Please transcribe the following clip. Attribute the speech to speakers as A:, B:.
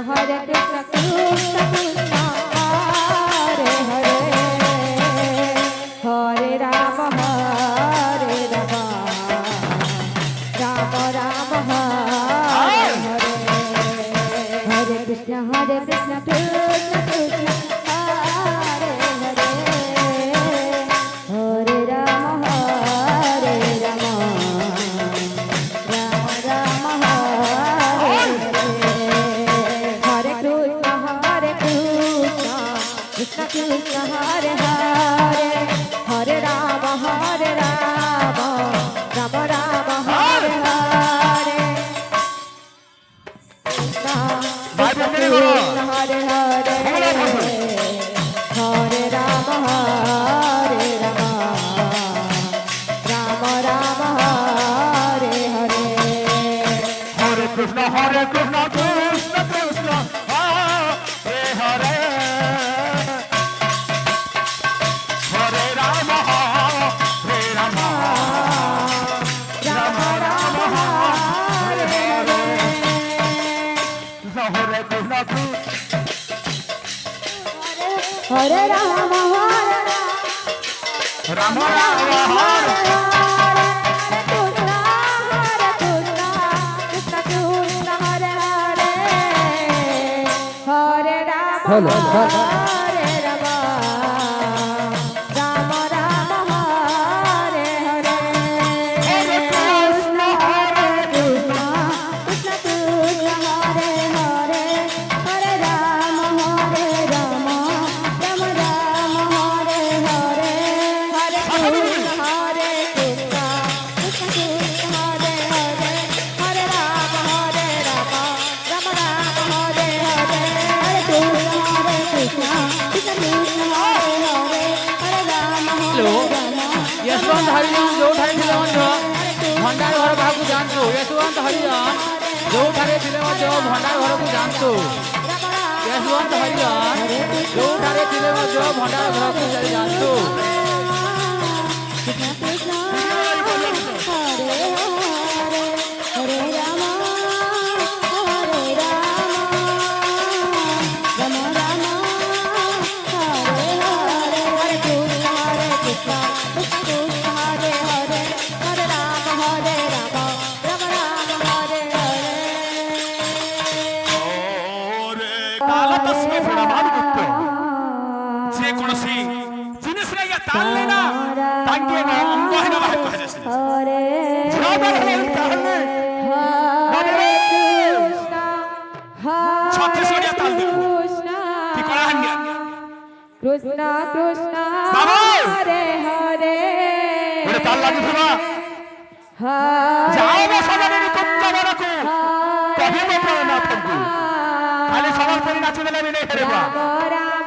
A: Hare Krishna Krishna Krishna Hare Hare Hare Rama Hare Rama Rama Rama Hare Hare Hare Krishna Krishna Krishna Hare Hare Hare Rama Hare Rama Rama Rama Hare Hare Hare Krishna Krishna Krishna Hare Hare Hare Rama Hare Rama Rama Rama Hare Hare Krishna Krishna Hare Hare Hare Rama Hare Rama Rama Rama Hare Hare
B: Hare Krishna Krishna Krishna Hare Hare Hare Rama Hare Rama
A: Rama Rama Hare Hare
B: Hare Krishna
A: Hare Rama Hare
B: Rama Rama Hare
A: Hare Rama Rama Rama Hare Hare
B: Hare Krishna
A: Krishna Krishna Krishna Hare Hare Hare Rama Hare Rama Rama Rama Hare Hare Hare Krishna Krishna Krishna Hare Hare Hare Rama Hare Rama Rama Rama Hare Hare Hare Krishna Krishna Krishna Hare Hare Hare Rama Hare Rama
C: Yashwant हरिजन जो ठारे थिले भंडार घर बाहर जातु यशवंत हरिजन जो ठारे थिले भंडार घर को जातु यशवंत हरिजन जो ठारे थिले भंडार घर को जातु
A: Krishna Krishna Hare Hare Hare Rama Hare Rama Rama Rama Hare Hare Hare Krishna Krishna Krishna Hare Hare Hare Rama Hare Rama Rama Rama Hare Hare
B: काला तस्मै प्रणाम गुप्तो जे कोनसी जिनिस रे या तालले ना तांगे ना अंगहिना बाहे कहे
A: Hare
B: जबर हले तालले
A: Hare Krishna
B: छत्तीसगढ़िया ताल दे
A: Krishna
B: की कला हन्या
A: Krishna Krishna
B: बाबू!
A: Hare Hare
B: ओरे ताल लागू थवा
A: Hare
B: जाओ बे सजने कुंज बरको कभी तो प्राणनाथ को खाली समर्पण नाच देला भी नहीं करे बा
A: Rama